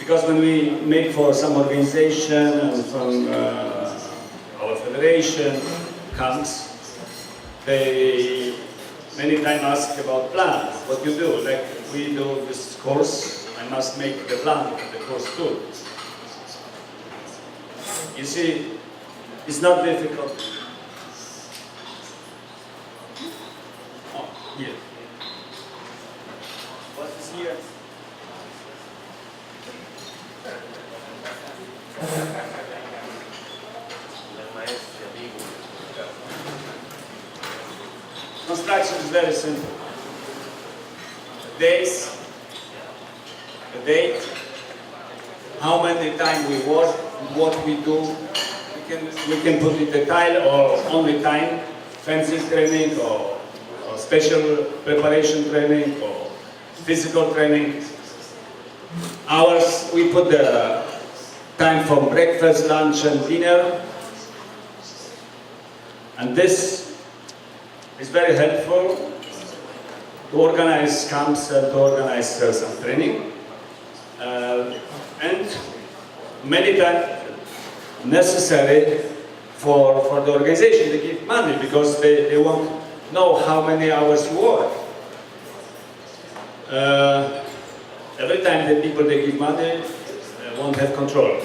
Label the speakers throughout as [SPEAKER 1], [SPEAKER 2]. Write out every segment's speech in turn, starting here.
[SPEAKER 1] Because when we make for some organization and from our federation comes, they many times ask about plan, what you do. Like we do this course, I must make the plan of the course too. You see, it's not difficult. Oh, here. What is here? Construction is very simple. Days, the date, how many times we work, what we do. We can put it the tile or only time, fancy training or special preparation training or physical training. Hours, we put the time for breakfast, lunch and dinner. And this is very helpful to organize camps and to organize some training. And many times necessary for the organization to give money because they want to know how many hours you work. Every time the people they give money won't have control.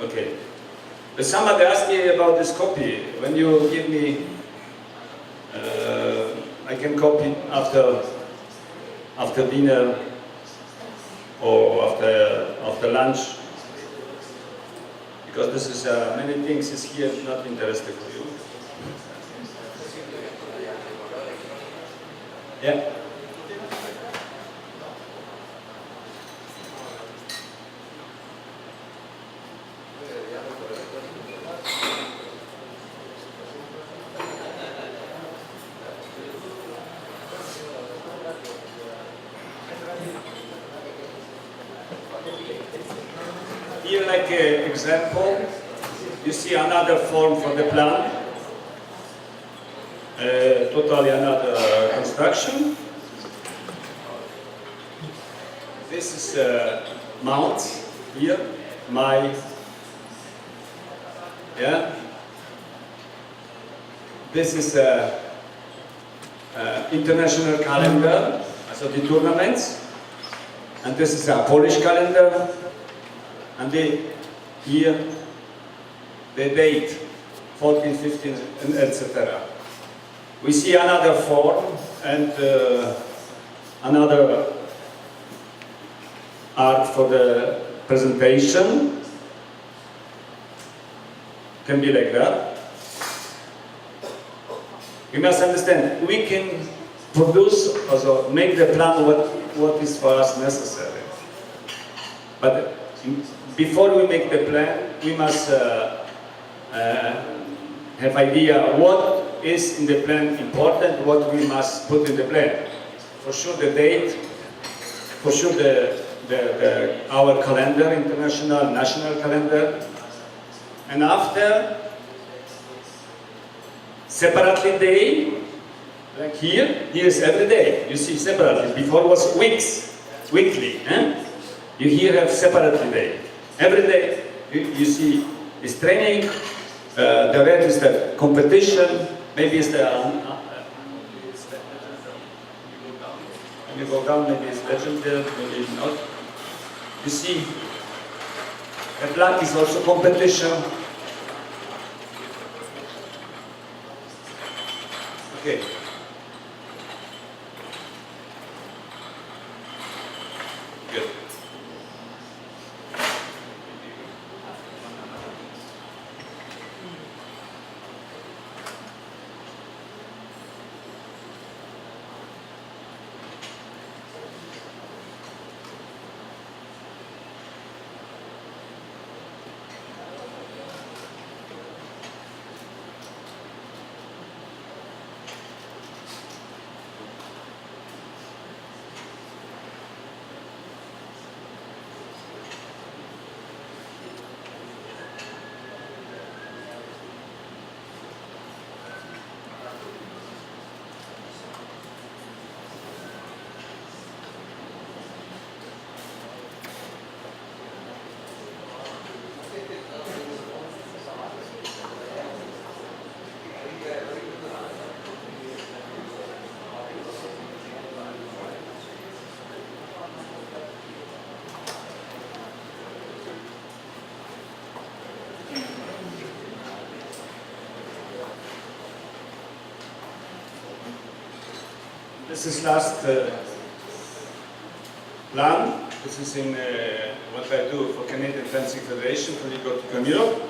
[SPEAKER 1] Okay. But somebody asked me about this copy. When you give me, I can copy after dinner or after lunch. Because this is many things is here not interesting for you. Yeah. Here, like an example, you see another form for the plan, totally another construction. This is mount here, This is international calendar, so the tournaments, and this is a Polish calendar. And here, the date, 14, 15, and etc. We see another form and another art for the presentation. Can be like that. You must understand, we can produce, also make the plan what is for us necessary. But before we make the plan, we must have idea what is in the plan important, what we must put in the plan. For sure the date, for sure our calendar, international, national calendar. And after, separately day, like here is every day. You see separately, before was weeks, weekly. You here have separately day. Every day you see is training, the red is the competition, maybe it's the when you go down, maybe it's legendary, maybe not. You see, the black is also competition. Okay. Good. this is last plan. This is in what I do for Canadian Fencing Federation for the Cortical Europe.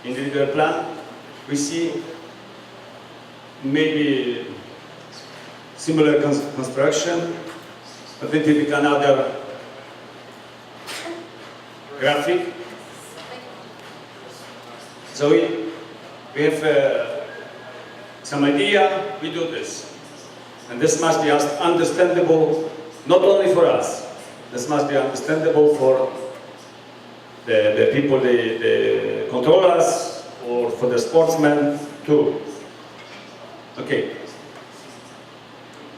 [SPEAKER 1] Individual plan. We see maybe similar construction, a little bit another graphic. So we have some idea, we do this. And this must be understandable not only for us, this must be understandable for the people, the controllers, or for the sportsmen too. Okay.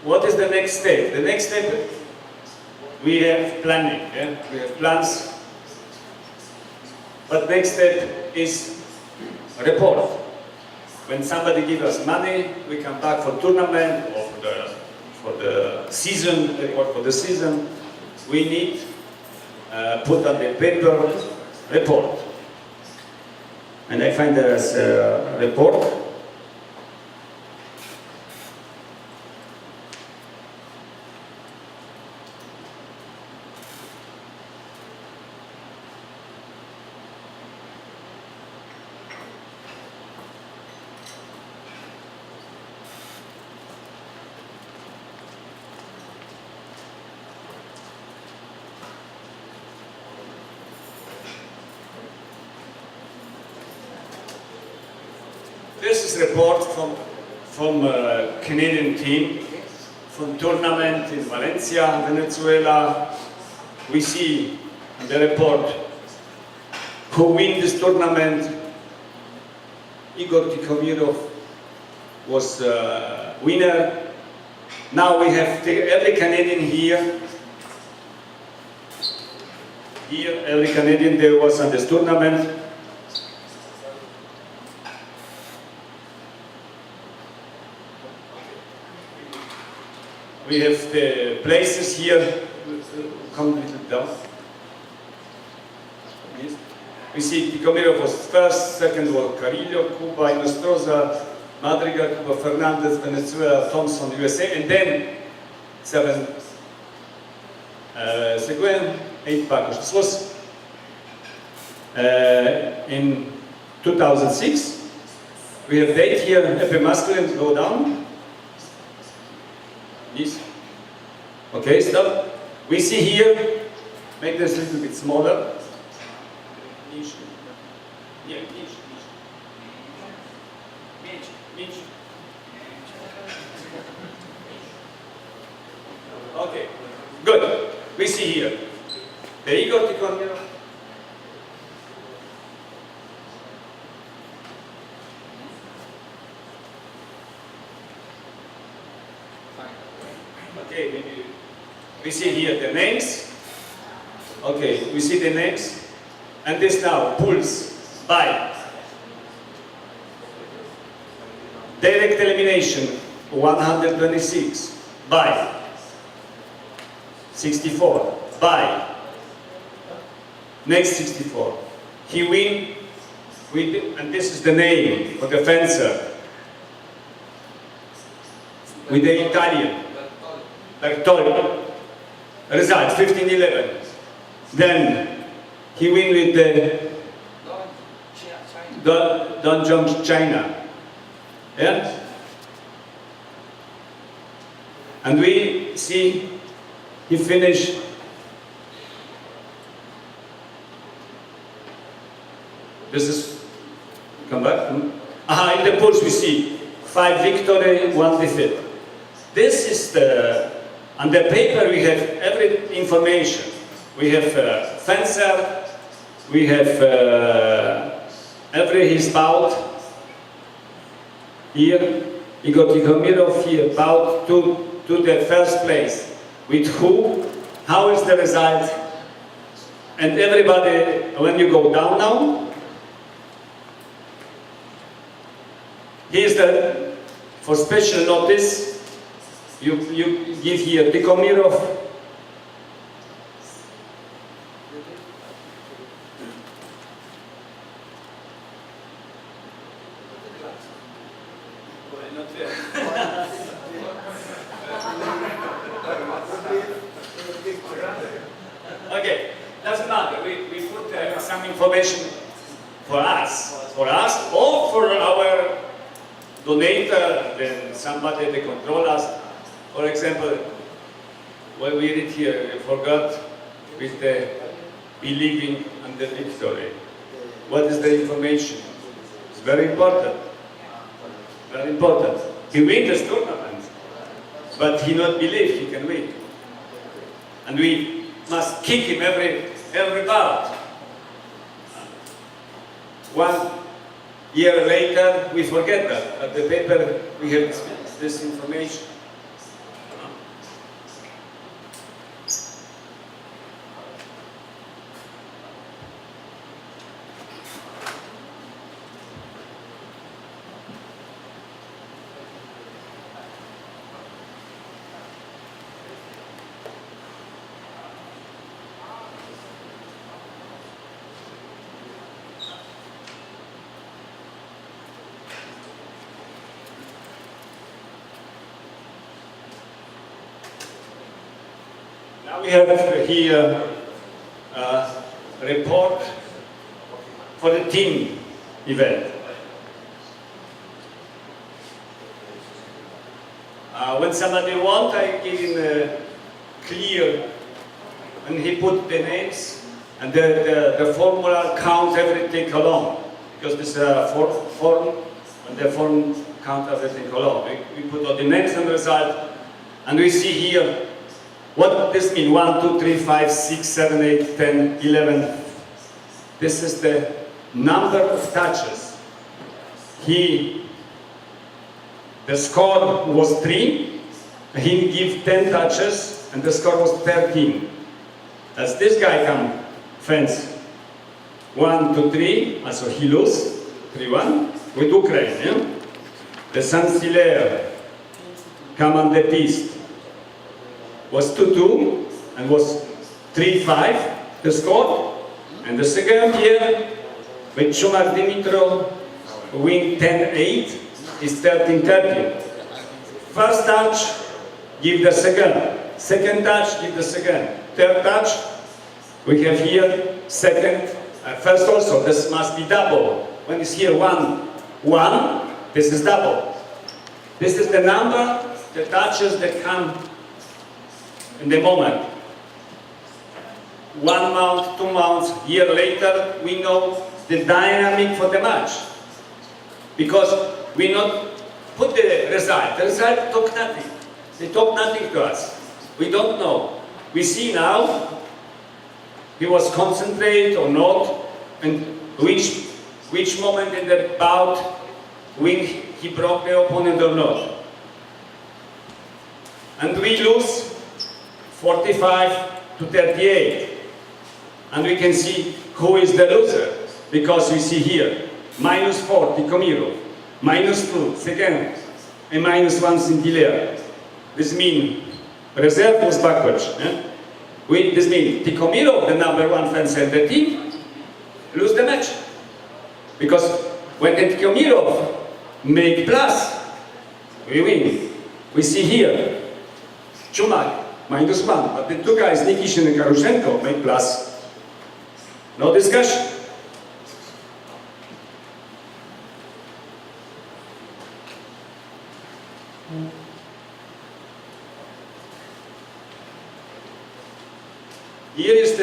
[SPEAKER 1] What is the next step? The next step, we have planning, yeah? We have plans. But next step is report. When somebody gives us money, we come back for tournament or for the season, report for the season. We need put on the paper report. And I find there is a report. This is a report from Canadian team, from tournament in Valencia, Venezuela. We see in the report who win this tournament. Igor Tikhomirov was winner. Now we have every Canadian here. Here, every Canadian there was on this tournament. We have the places here. Come a little down. Yes. We see Tikhomirov was first, second was Carrillo, Cuba, Inostroza, Madrigal, Cuba, Fernandez, Venezuela, Thompson, USA, and then 7 Seguin, 8 Pacos. This was in 2006. We have date here, Epe masculine, go down. Yes. Okay, stop. We see here, make this a little bit smaller. Okay, good. We see here the Igor Tikhomirov. Okay, we see here the names. Okay, we see the names. And this now, pools by direct elimination, 126, by 64, by next 64. He win with, and this is the name for the fencer, with the Italian. Bertolli. Result 15-11. Then he win with the Don John China. Yeah? And we see he finished this is come back. In the pools we see 5 victory, 1 defeat. This is the on the paper we have every information. We have fencer, we have every his bout. Here, Igor Tikhomirov here, bout to the first place. With who, how is the result? And everybody, when you go down now, here's the, for special notice, you give here Tikhomirov. information for us, or for our donator, then somebody that control us. For example, when we read here, I forgot with the believing and the victory. What is the information? It's very important. Very important. He wins this tournament, but he not believe he can win. And we must kick him every part. 1 year later, we forget that. At the paper, we have this information. Now we have here a report for the team event. When somebody wants, I give him a clear, and he put the names, and the formula counts everything along, because this is a form, and the form counts everything along. We put all the names and result, and we see here what this means. 1, 2, 3, 5, 6, 7, 8, 10, 11. This is the number of touches. The score was 3. He gave 10 touches, and the score was 13. As this guy come fence 1, 2, 3, so he lose 3-1 with Ukraine. Yeah? The Saint-Hilaire come on the piste. Was 2-2 and was 3-5 the score, and the second year with Chumar Dimitro win 10-8 is 13-13. First touch give the second touch give the second, third touch we have here second, first also. This must be double. When it's here 1-1, this is double. This is the number, the touches that come in the moment. 1 month, 2 months, year later, we know the dynamic for the match. Because we not put the result. The result talk nothing. They talk nothing to us. We don't know. We see now he was concentrate or not, and which moment in the bout when he broke the opponent or not. And we lose 45-38, and we can see who is the loser, because we see here -4 Tikhomyrov, -2 second, and -1 Saint-Hilaire. This means reserve was backwards. This means Tikhomyrov, the #1 fencer in the team, lose the match, because when Tikhomyrov make plus, we win. We see here Chumar -1, but the two guys, Nikishin and Karushenko, make plus. No discussion. Here is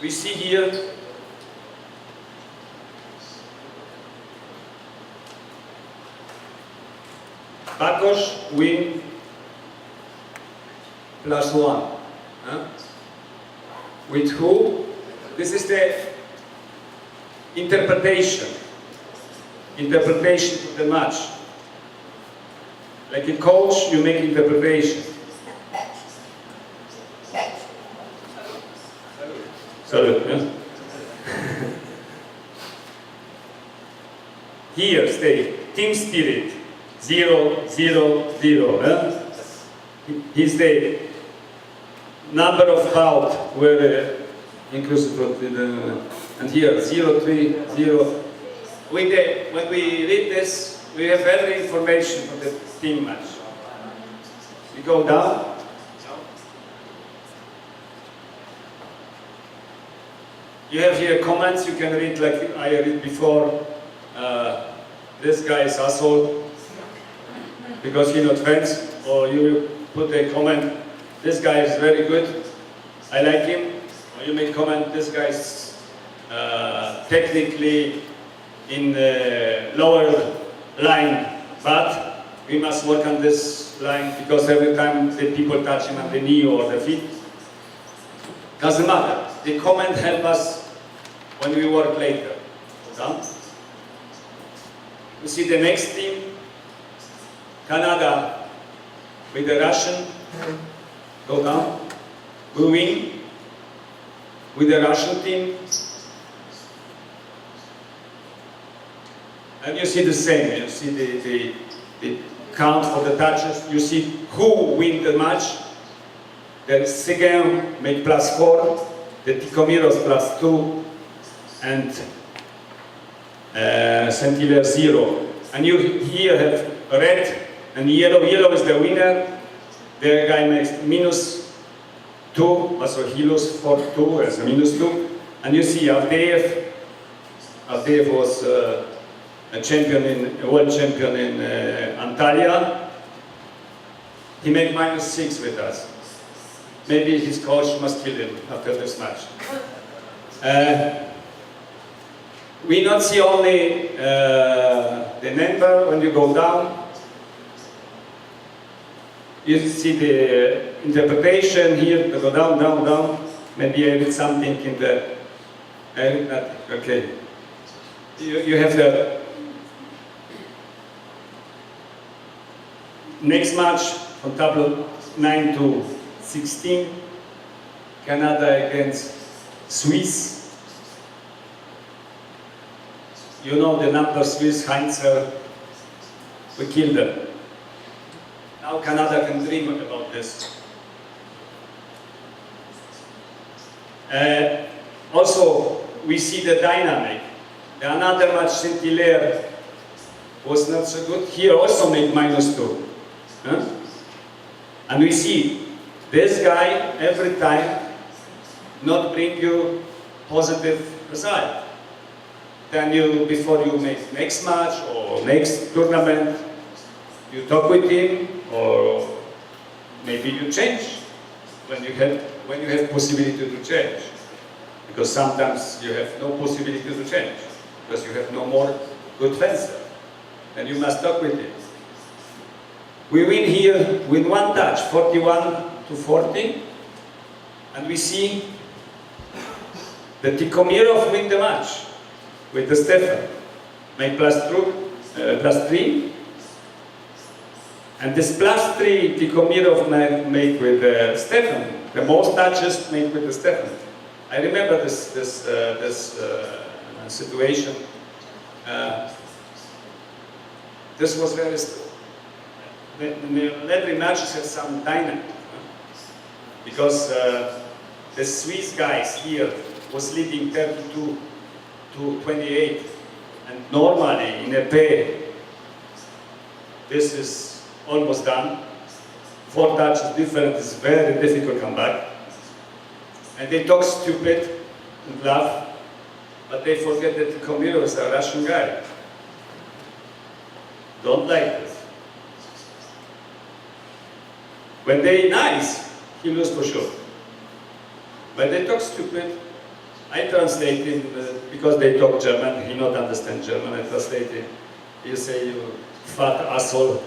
[SPEAKER 1] we see here Bakos win +1. With who? This is the interpretation of the match. Like a coach, you make interpretation. Salute. Yeah? Here, stay. Team spirit. 0, 0, 0. He's the number of bout were inclusive of the, and here 0, 3, 0. When we read this, we have every information for the team match. We go down. You have here comments, you can read like I read before. This guy is asshole because he not friends, or you put a comment, this guy is very good, I like him, or you may comment, this guy is technically in the lower line, but we must work on this line because every time the people touch him on the knee or the feet, doesn't matter. The comment help us when we work later. Down. You see the next team, Canada with the Russian, go down, we win with the Russian team, and you see the same, you see the count for the touches, you see who win the match. There is Seguin make +4, the Ticomiros +2, and Saint-Hilaire 0. And you here have red and yellow. Yellow is the winner. The guy makes -2, so he loses 4-2 as a -2. And you see Avdeyev was a world champion in Antalya. He made -6 with us. Maybe his coach must kill him after this match. We not see only the number when you go down. You see the interpretation here, to go down, down, down. Maybe I read something in the... okay. You have the next match from table 9 to 16. Canada against Swiss. You know the number Swiss, Heinzer, we killed them. Now Canada can dream about this. Also, we see the dynamic. Another match, Saint-Hilaire, was not so good. Here also made -2. Huh? And we see this guy every time not bring you positive result. Then you, before you make next match or next tournament, you talk with him, or maybe you change when you have possibility to change, because sometimes you have no possibility to change because you have no more good fencer, and you must talk with him. We win here with one touch, 41-40, and we see that Ticomirov win the match with the Stefan, make +3, and this +3 Ticomirov made with Stefan, the most touches made with the Stefan. I remember this situation. This was very. Every match has some dynamic, because the Swiss guys here was leading 32-28, and normally in a pair this is almost done. 4 touches different is very difficult to come back, and they talk stupid and laugh, but they forget that Komiro is a Russian guy. Don't like this. When they nice, he lose for sure. When they talk stupid, I translate him because they talk German. He not understand German. I translate him. You say, you fat asshole.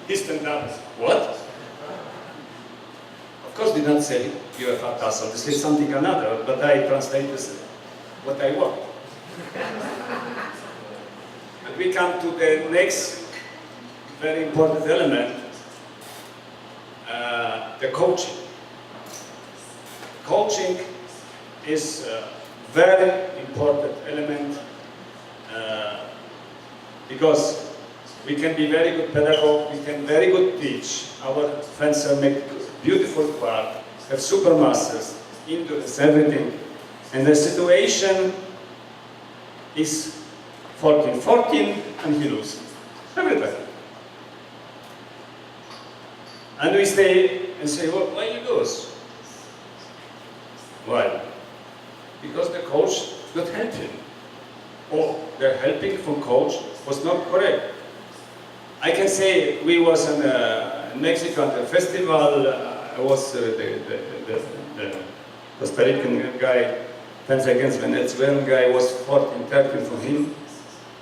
[SPEAKER 1] He stand up. What? Of course, they don't say you're a fat asshole. They say something another, but I translate this what I want. And we come to the next very important element, the coaching. Coaching is a very important element because we can be very good pedagogue, we can very good teach. Our fencer make beautiful part, have super masters, endurance, everything. And the situation is 14-14 and he loses. Everybody. And we stay and say, well, why you lose? Why? Because the coach not helped him. Or the helping from coach was not correct. I can say we was in Mexico at the festival. I was the Costa Rican guy, fence against Venezuelan guy, was 14-13 for him.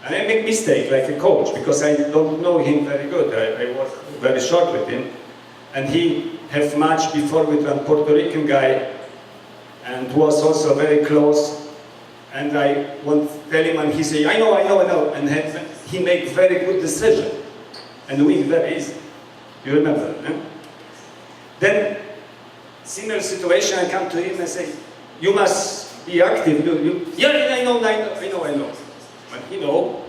[SPEAKER 1] And I make mistake like a coach because I don't know him very good. I was very short with him. And he have match before with a Puerto Rican guy and was also very close. And I want to tell him and he say, I know. And he make very good decision. And win very easy. You remember, eh? Then, similar situation, I come to him and say, you must be active. Yeah, I know. But he know.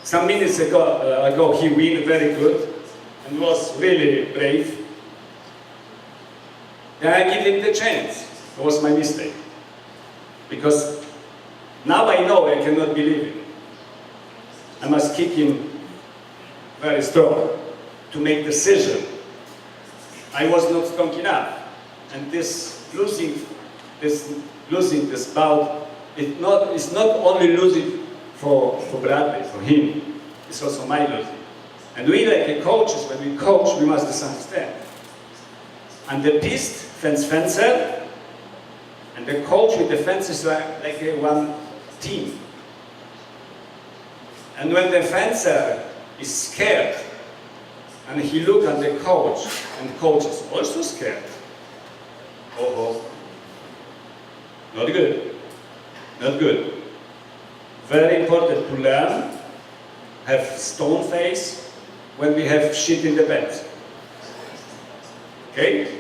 [SPEAKER 1] Some minutes ago he win very good and was really brave. Then I give him the chance. It was my mistake. Because now I know I cannot believe him. I must keep him very strong to make decision. I was not strong enough. And this losing this bout, it's not only losing for Bradley, for him, it's also my losing. And we like coaches, when we coach, we must understand. And the piste fencer, and the coach with the fences are like one team. And when the fencer is scared, and he look at the coach, and the coach is also scared. Oh, not good, not good. Very important to learn, have stone face when we have shit in the bed. Okay?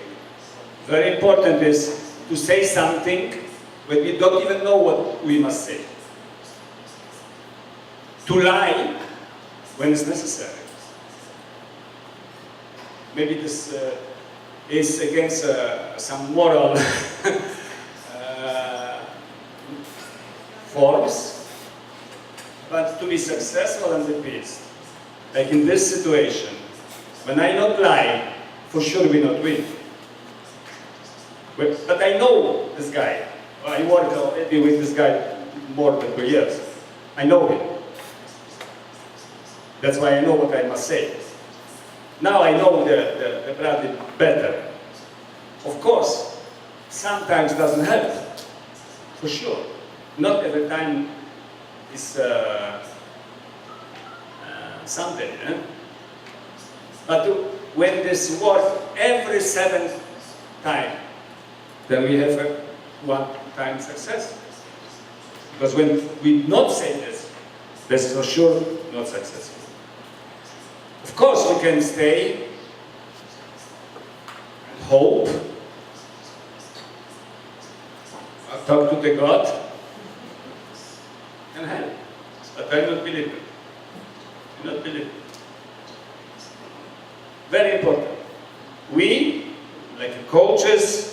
[SPEAKER 1] Very important is to say something when we don't even know what we must say. To lie when it's necessary. Maybe this is against some moral forms, but to be successful in the peace, like in this situation, when I not lie, for sure we not win. But I know this guy. I worked already with this guy more than 2 years. I know him. That's why I know what I must say. Now I know the Bradley better. Of course, sometimes doesn't help, for sure. Not every time is something. Eh? But when this work every 7th time, then we have a one-time success. Because when we not say this is for sure not successful. Of course, we can stay and hope, talk to the God, and help. But I not believe it. I not believe it. Very important. We, like coaches,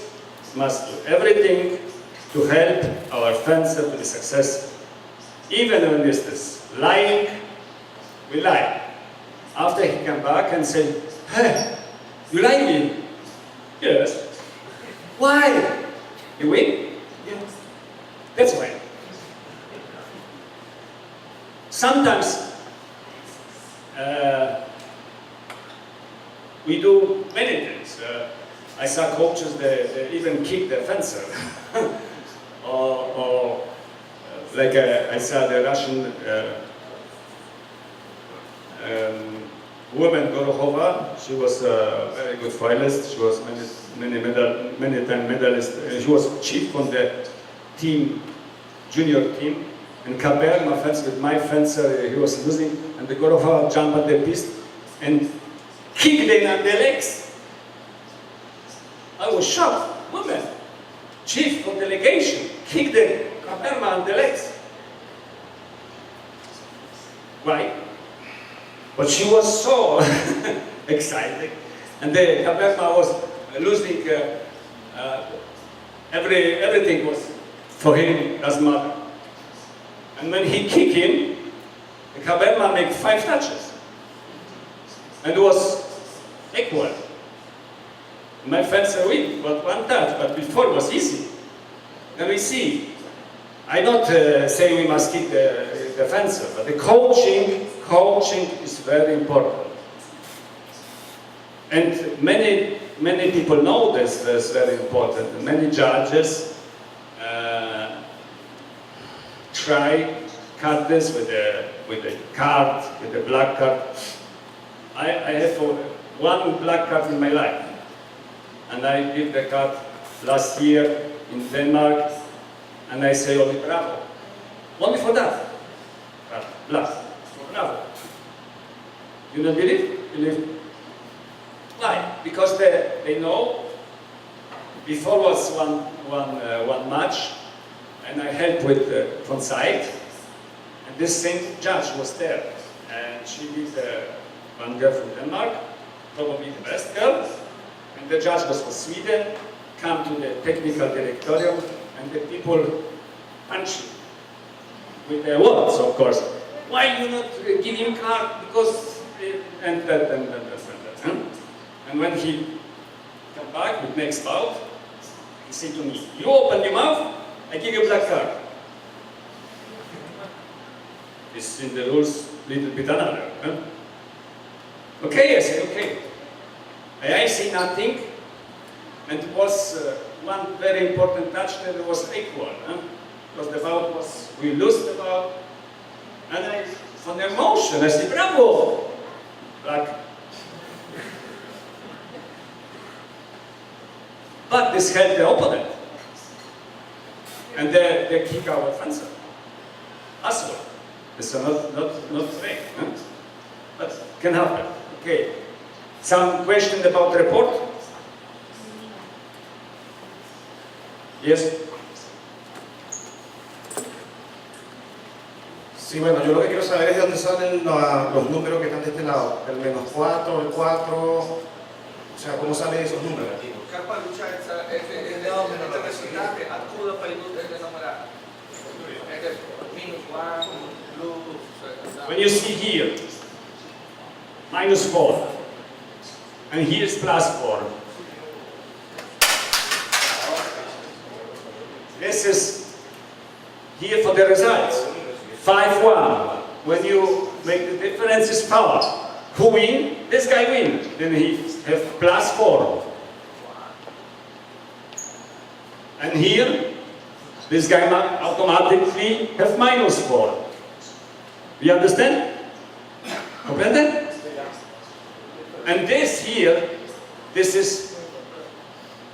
[SPEAKER 1] must do everything to help our fencer to be successful. Even when this is lying, we lie. After he come back and say, hey, you like me? Yes. Why? You win? Yes. That's why. Sometimes we do many things. I saw coaches that even kick the fencer. or like I saw the Russian woman Gorohova. She was a very good finalist. She was many time medalist. She was chief on the team, junior team. And Kaber, my fence with my fencer, he was losing, and the Gorohova jumped at the piste and kicked them on the legs. I was shocked. Woman, chief of delegation, kicked the Kaberma on the legs. Why? But she was so excited, and the Kaberma was losing. Everything was for him doesn't matter. And when he kicked him, the Kaberma made 5 touches, and it was equal. My fencer win, but 1 touch. But before it was easy. Then we see. I not say we must keep the defensive, but the coaching is very important. And many people know this is very important. Many judges try cut this with a card, with a black card. I have one black card in my life, and I give the card last year in Denmark, and I say only bravo, only for that. Black, bravo. You don't believe? Believe? Why? Because they know. Before was one match, and I helped with front side, and this same judge was there, and she is one girl from Denmark, probably the best girl, and the judge was from Sweden, come to the technical directorium, and the people punch with their words, of course. Why you not give him card? Because and that. And when he come back with next bout, he said to me, "You open your mouth, I give you a black card." It's in the rules, little bit another. Huh? Okay, I said, okay. I say nothing, and it was one very important touch that it was equal. Huh? Because the bout was, we lost the bout, and I, from emotion, I said, bravo! Black. But this helped the opponent. And they kick our fencer. As well. It's not fake. Huh? But can happen. Okay. Some question about report? Yes?
[SPEAKER 2] Sí, bueno, yo lo que quiero saber es de dónde salen los números que están de este lado. El -4, el 4, o sea, ¿cómo salen esos números?
[SPEAKER 1] When you see here, -4, and here is +4. This is here for the results. 5-1. When you make the difference is power. Who win? This guy win. Then he have +4. And here, this guy automatically have -4. You understand? Comprende? And this here, this is,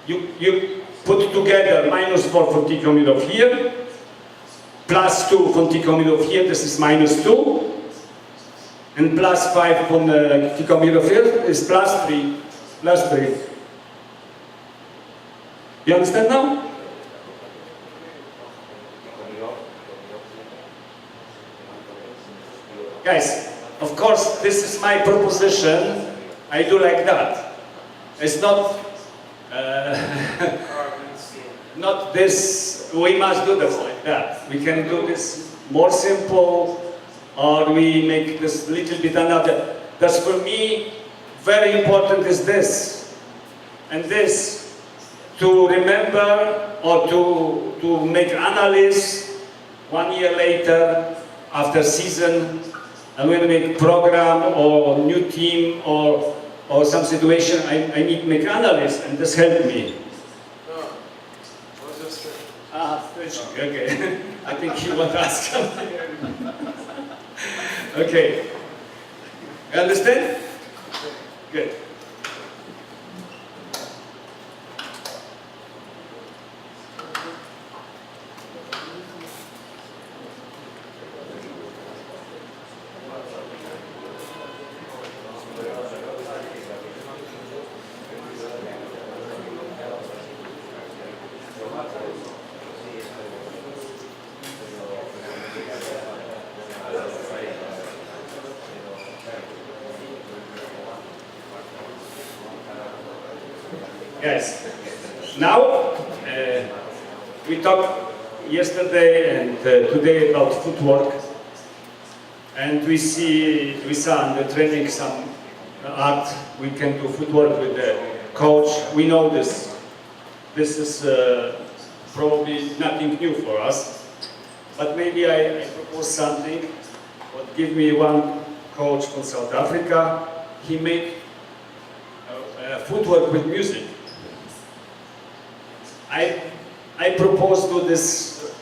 [SPEAKER 1] you put together -4 for T-comit here, +2 from T-comit here, this is -2, and +5 from T-comit here is +3, +3. You understand now? Guys, of course, this is my proposition. I do like that. It's not not this. We must do this like that. We can do this more simple, or we make this little bit another. That's for me very important. Is this and this to remember or to make analysis 1 year later after season. And when I make program or new team or some situation, I need to make analysis, and this helped me. Stretching, okay. I think you want to ask something. Okay. You understand? Good. Yes. Now, we talked yesterday and today about footwork, and we saw in the training some art. We can do footwork with the coach. We know this. This is probably nothing new for us. But maybe I propose something. What give me one coach from South Africa. He made footwork with music. I propose to this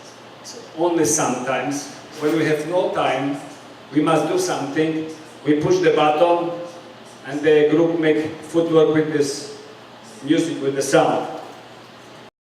[SPEAKER 1] only sometimes. When we have no time, we must do something. We push the button and the group make footwork with this music, with the sound.